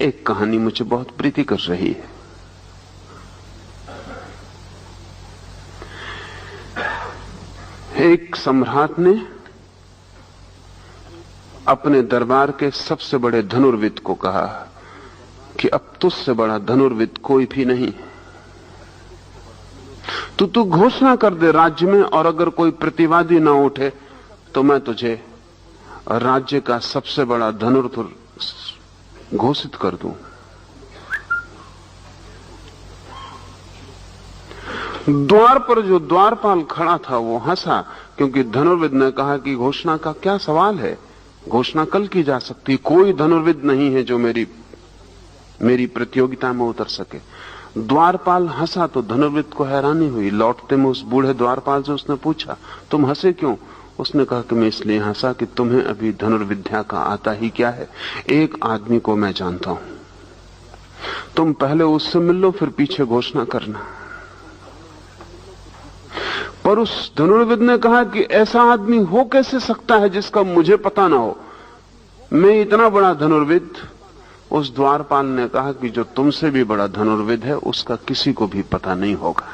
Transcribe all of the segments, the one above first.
एक कहानी मुझे बहुत प्रीति कर रही है। एक सम्राट ने अपने दरबार के सबसे बड़े धनुर्विद को कहा कि अब तुझसे बड़ा धनुर्विद कोई भी नहीं, तू घोषणा कर दे राज्य में, और अगर कोई प्रतिवादी ना उठे तो मैं तुझे राज्य का सबसे बड़ा धनुर्धर घोषित कर दूं। द्वार पर जो द्वारपाल खड़ा था वो हंसा, क्योंकि धनुर्विद ने कहा कि घोषणा का क्या सवाल है, घोषणा कल की जा सकती, कोई धनुर्विद नहीं है जो मेरी प्रतियोगिता में उतर सके। द्वारपाल हंसा तो धनुर्विद को हैरानी हुई। लौटते में उस बूढ़े द्वारपाल से उसने पूछा, तुम हंसे क्यों? उसने कहा कि मैं इसलिए हंसा कि तुम्हें अभी धनुर्विद्या का आता ही क्या है। एक आदमी को मैं जानता हूं, तुम पहले उससे मिल लो, फिर पीछे घोषणा करना। पर उस धनुर्विद ने कहा कि ऐसा आदमी हो कैसे सकता है जिसका मुझे पता ना हो, मैं इतना बड़ा धनुर्विद। उस द्वारपाल ने कहा कि जो तुमसे भी बड़ा धनुर्विद है उसका किसी को भी पता नहीं होगा।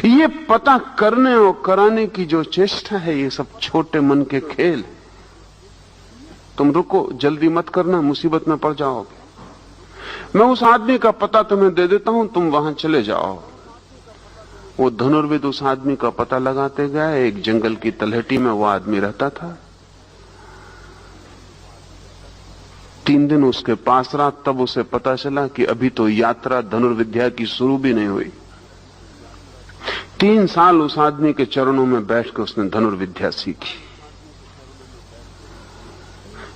ये पता करने और कराने की जो चेष्टा है, ये सब छोटे मन के खेल। तुम रुको, जल्दी मत करना, मुसीबत में पड़ जाओगे। मैं उस आदमी का पता तुम्हें दे देता हूं, तुम वहां चले जाओ। वो धनुर्विद उस आदमी का पता लगाते गए। एक जंगल की तलहटी में वो आदमी रहता था। 3 दिन उसके पास रहा, तब उसे पता चला कि अभी तो यात्रा धनुर्विद्या की शुरू भी नहीं हुई। 3 साल उस आदमी के चरणों में बैठ के उसने धनुर्विद्या सीखी,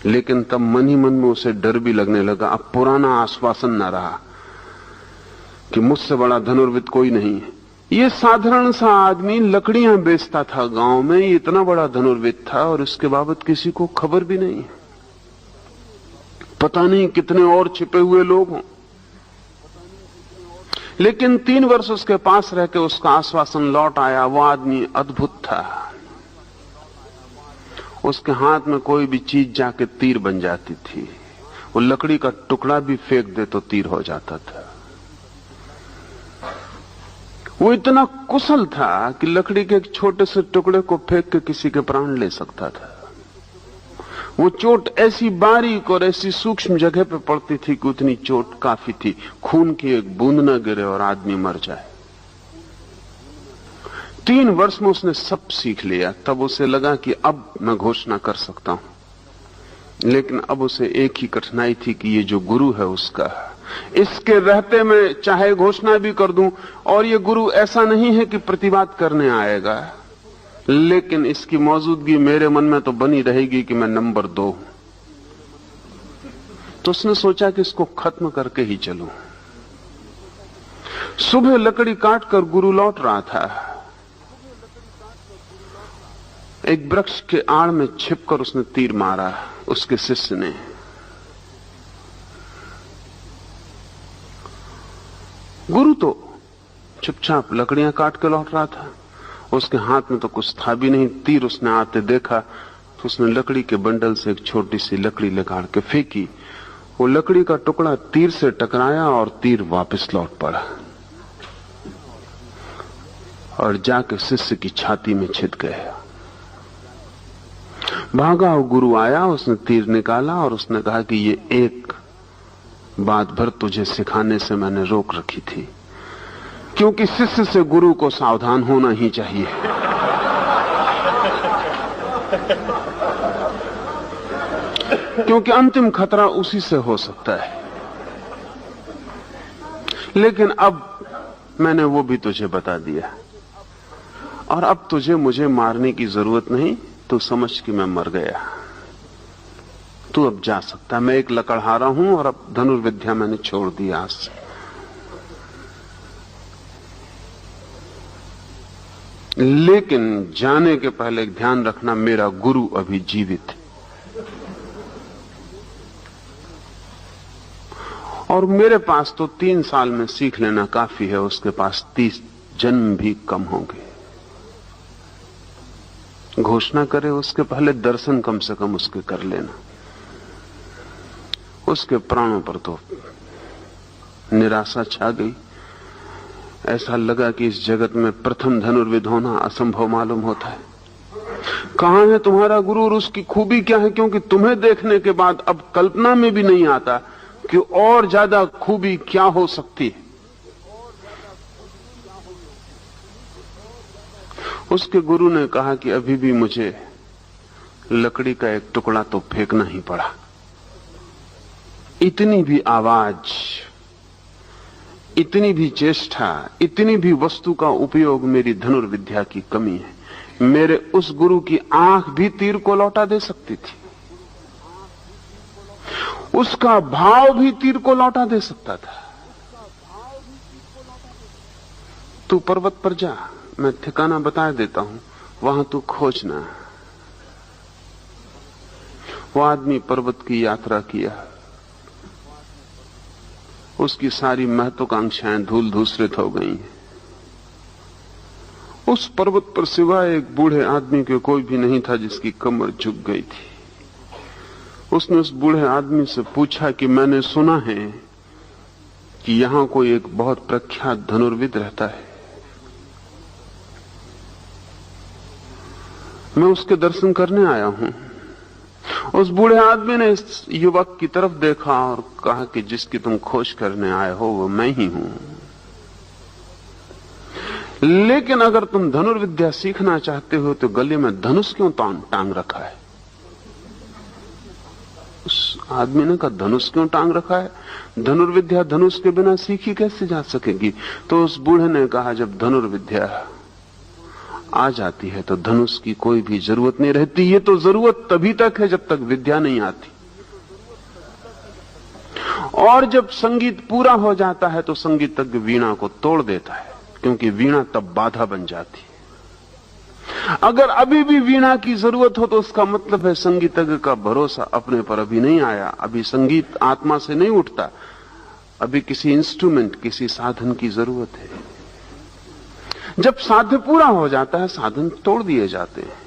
लेकिन तब मन ही मन में उसे डर भी लगने लगा। अब पुराना आश्वासन न रहा कि मुझसे बड़ा धनुर्विद कोई नहीं है। ये साधारण सा आदमी लकड़ियां बेचता था गांव में, ये इतना बड़ा धनुर्विद था और इसके बाबत किसी को खबर भी नहीं है। पता नहीं कितने और छिपे हुए लोग हों। लेकिन 3 वर्ष उसके पास रह के उसका आश्वासन लौट आया। वो आदमी अद्भुत था। उसके हाथ में कोई भी चीज जाके तीर बन जाती थी। वो लकड़ी का टुकड़ा भी फेंक दे तो तीर हो जाता था। वो इतना कुशल था कि लकड़ी के एक छोटे से टुकड़े को फेंक के किसी के प्राण ले सकता था। वो चोट ऐसी बारीक और ऐसी सूक्ष्म जगह पे पड़ती थी कि उतनी चोट काफी थी, खून की एक बूंद न गिरे और आदमी मर जाए। 3 वर्ष में उसने सब सीख लिया। तब उसे लगा कि अब मैं घोषणा कर सकता हूं। लेकिन अब उसे एक ही कठिनाई थी कि ये जो गुरु है उसका, इसके रहते मैं चाहे घोषणा भी कर दूं, और ये गुरु ऐसा नहीं है कि प्रतिवाद करने आएगा, लेकिन इसकी मौजूदगी मेरे मन में तो बनी रहेगी कि मैं नंबर 2 हूं। तो उसने सोचा कि इसको खत्म करके ही चलूं। सुबह लकड़ी काटकर गुरु लौट रहा था। एक वृक्ष के आड़ में छिपकर उसने तीर मारा उसके शिष्य ने। गुरु तो चुपचाप लकड़ियां काट के लौट रहा था। उसके हाथ में तो कुछ था भी नहीं। तीर उसने आते देखा तो उसने लकड़ी के बंडल से एक छोटी सी लकड़ी निकाल के फेंकी। वो लकड़ी का टुकड़ा तीर से टकराया और तीर वापस लौट पड़ा और जाके शिष्य की छाती में छिद गया। भागा और गुरु आया, उसने तीर निकाला और उसने कहा कि ये एक बात भर तुझे सिखाने से मैंने रोक रखी थी, क्योंकि शिष्य से गुरु को सावधान होना ही चाहिए। क्योंकि अंतिम खतरा उसी से हो सकता है। लेकिन अब मैंने वो भी तुझे बता दिया, और अब तुझे मुझे मारने की जरूरत नहीं। तू समझ कि मैं मर गया, तू अब जा सकता। मैं एक लकड़हारा हूं और अब धनुर्विद्या मैंने छोड़ दी आज से। लेकिन जाने के पहले एक ध्यान रखना, मेरा गुरु अभी जीवित है और मेरे पास तो 3 साल में सीख लेना काफी है, उसके पास 30 जन्म भी कम होंगे। घोषणा करे उसके पहले दर्शन कम से कम उसके कर लेना। उसके प्राणों पर तो निराशा छा गई। ऐसा लगा कि इस जगत में प्रथम धनुर्विद होना असंभव मालूम होता है। कहां है तुम्हारा गुरु और उसकी खूबी क्या है? क्योंकि तुम्हें देखने के बाद अब कल्पना में भी नहीं आता कि और ज्यादा खूबी क्या हो सकती है। उसके गुरु ने कहा कि अभी भी मुझे लकड़ी का एक टुकड़ा तो फेंकना ही पड़ा। इतनी भी आवाज, इतनी भी चेष्टा, इतनी भी वस्तु का उपयोग मेरी धनुर्विद्या की कमी है। मेरे उस गुरु की आंख भी तीर को लौटा दे सकती थी, उसका भाव भी तीर को लौटा दे सकता था। तू पर्वत पर जा, मैं ठिकाना बता देता हूं, वहां तू खोजना। वो आदमी पर्वत की यात्रा किया, उसकी सारी महत्वाकांक्षाएं धूल धूसरित हो गई। उस पर्वत पर सिवाय एक बूढ़े आदमी के कोई भी नहीं था जिसकी कमर झुक गई थी। उसने उस बूढ़े आदमी से पूछा कि मैंने सुना है कि यहां कोई एक बहुत प्रख्यात धनुर्विद रहता है, मैं उसके दर्शन करने आया हूं। उस बूढ़े आदमी ने इस युवक की तरफ देखा और कहा कि जिसकी तुम खोज करने आए हो वो मैं ही हूं, लेकिन अगर तुम धनुर्विद्या सीखना चाहते हो तो गले में धनुष क्यों टांग रखा है? उस आदमी ने कहा, धनुष क्यों टांग रखा है? धनुर्विद्या धनुष के बिना सीखी कैसे जा सकेगी? तो उस बूढ़े ने कहा, जब धनुर्विद्या आ जाती है तो धनुष की कोई भी जरूरत नहीं रहती। ये तो जरूरत तभी तक है जब तक विद्या नहीं आती, और जब संगीत पूरा हो जाता है तो संगीतज्ञ वीणा को तोड़ देता है, क्योंकि वीणा तब बाधा बन जाती है। अगर अभी भी वीणा की जरूरत हो तो उसका मतलब है संगीतज्ञ का भरोसा अपने पर अभी नहीं आया, अभी संगीत आत्मा से नहीं उठता, अभी किसी इंस्ट्रूमेंट, किसी साधन की जरूरत है। जब साध्य पूरा हो जाता है साधन तोड़ दिए जाते हैं।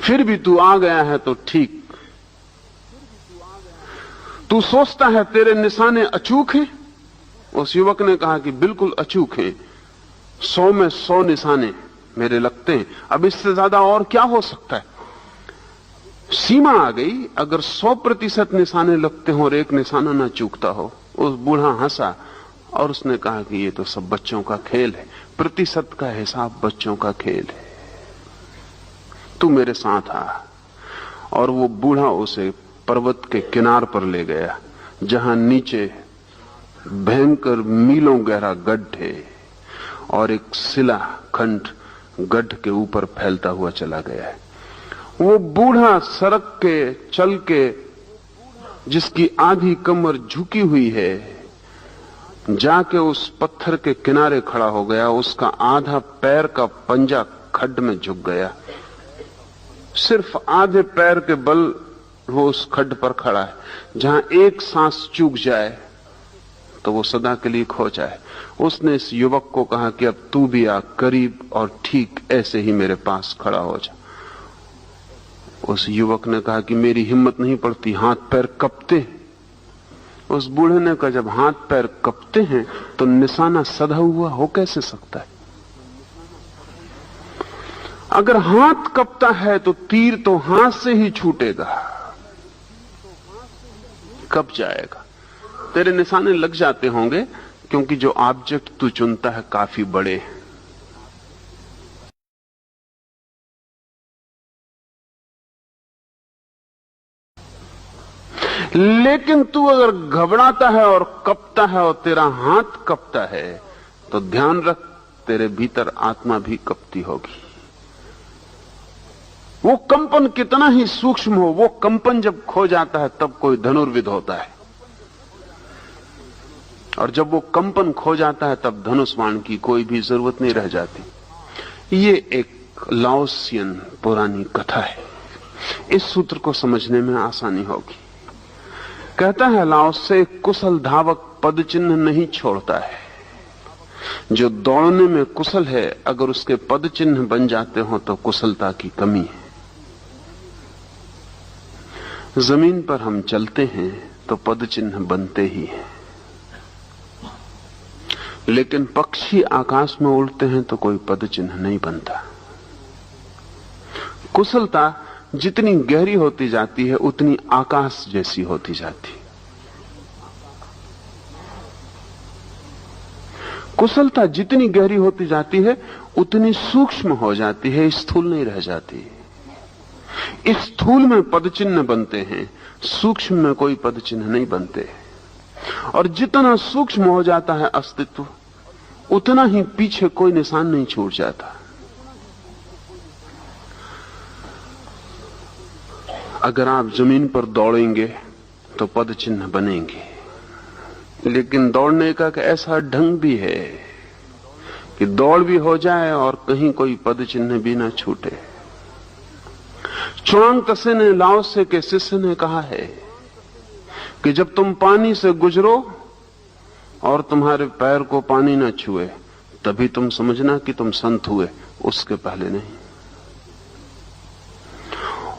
फिर भी तू आ गया है तो ठीक। तू सोचता है तेरे निशाने अचूक हैं? उस युवक ने कहा कि बिल्कुल अचूक हैं, 100 में 100 निशाने मेरे लगते हैं। अब इससे ज्यादा और क्या हो सकता है? सीमा आ गई। अगर 100% निशाने लगते हो और एक निशाना ना चूकता हो। उस बूढ़ा हंसा और उसने कहा कि ये तो सब बच्चों का खेल है, प्रतिशत का हिसाब बच्चों का खेल है, तू मेरे साथ आ। और वो बूढ़ा उसे पर्वत के किनार पर ले गया, जहां नीचे भयंकर मीलों गहरा गड्ढ है और एक शिला खंड गड्ढ के ऊपर फैलता हुआ चला गया है। वो बूढ़ा सड़क के चल के, जिसकी आधी कमर झुकी हुई है, जाके उस पत्थर के किनारे खड़ा हो गया। उसका आधा पैर का पंजा खड्ड में झुक गया, सिर्फ आधे पैर के बल वो उस खड्ड पर खड़ा है। जहां एक सांस चूक जाए तो वो सदा के लिए खो जाए। उसने इस युवक को कहा कि अब तू भी आ करीब और ठीक ऐसे ही मेरे पास खड़ा हो जा। उस युवक ने कहा कि मेरी हिम्मत नहीं पड़ती, हाथ पैर कपते हैं। उस बूढ़े ने कहा, जब हाथ पैर कपते हैं तो निशाना सधा हुआ हो कैसे सकता है? अगर हाथ कपता है तो तीर तो हाथ से ही छूटेगा, कब जाएगा। तेरे निशाने लग जाते होंगे क्योंकि जो ऑब्जेक्ट तू चुनता है काफी बड़े हैं। लेकिन तू अगर घबराता है और कपता है और तेरा हाथ कपता है तो ध्यान रख, तेरे भीतर आत्मा भी कपती होगी। वो कंपन कितना ही सूक्ष्म हो, वो कंपन जब खो जाता है तब कोई धनुर्विद होता है, और जब वो कंपन खो जाता है तब धनुष बाण की कोई भी जरूरत नहीं रह जाती। ये एक लाओसियन पुरानी कथा है। इस सूत्र को समझने में आसानी होगी। कहता है लाओसे, कुशल धावक पद चिन्ह नहीं छोड़ता है। जो दौड़ने में कुशल है, अगर उसके पद चिन्ह बन जाते हो तो कुशलता की कमी है। जमीन पर हम चलते हैं तो पद चिन्ह बनते ही हैं, लेकिन पक्षी आकाश में उड़ते हैं तो कोई पद चिन्ह नहीं बनता। कुशलता जितनी गहरी होती जाती है उतनी आकाश जैसी होती जाती है। कुशलता जितनी गहरी होती जाती है उतनी सूक्ष्म हो जाती है, स्थूल नहीं रह जाती। स्थूल में पद चिन्ह बनते हैं, सूक्ष्म में कोई पद चिन्ह नहीं बनते। और जितना सूक्ष्म हो जाता है अस्तित्व, उतना ही पीछे कोई निशान नहीं छूट जाता। अगर आप जमीन पर दौड़ेंगे तो पद चिन्ह बनेंगे, लेकिन दौड़ने का ऐसा ढंग भी है कि दौड़ भी हो जाए और कहीं कोई पद चिन्ह भी ना छूटे। च्वांग त्से ने लाओसे के शिष्य ने कहा है कि जब तुम पानी से गुजरो और तुम्हारे पैर को पानी न छुए तभी तुम समझना कि तुम संत हुए, उसके पहले नहीं।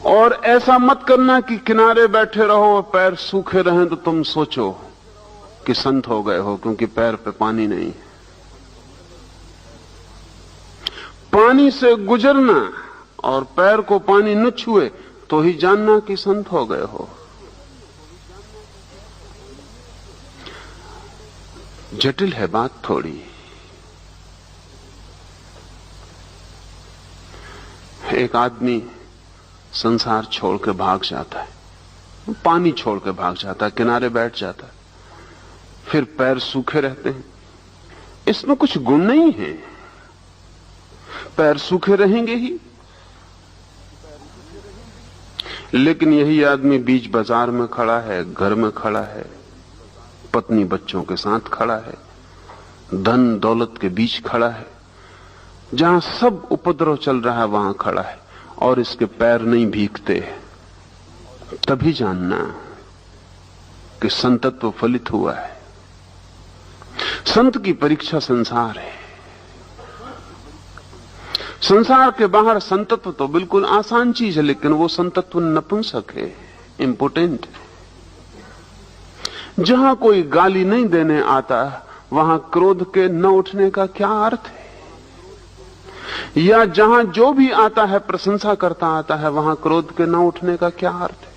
और ऐसा मत करना कि किनारे बैठे रहो और पैर सूखे रहें तो तुम सोचो कि संत हो गए हो, क्योंकि पैर पे पानी नहीं। पानी से गुजरना और पैर को पानी न छुए तो ही जानना कि संत हो गए हो। जटिल है बात थोड़ी। एक आदमी संसार छोड़ के भाग जाता है, पानी छोड़ के भाग जाता है, किनारे बैठ जाता है, फिर पैर सूखे रहते हैं। इसमें कुछ गुण नहीं है, पैर सूखे रहेंगे ही। लेकिन यही आदमी बीच बाजार में खड़ा है, घर में खड़ा है, पत्नी बच्चों के साथ खड़ा है, धन दौलत के बीच खड़ा है, जहां सब उपद्रव चल रहा है वहां खड़ा है और इसके पैर नहीं भीगते, तभी जानना कि संतत्व फलित हुआ है। संत की परीक्षा संसार है। संसार के बाहर संतत्व तो बिल्कुल आसान चीज है, लेकिन वो संतत्व नपुंसक है, इंपोर्टेंट है। जहां कोई गाली नहीं देने आता वहां क्रोध के न उठने का क्या अर्थ है? या जहां जो भी आता है प्रशंसा करता आता है वहां क्रोध के न उठने का क्या अर्थ है?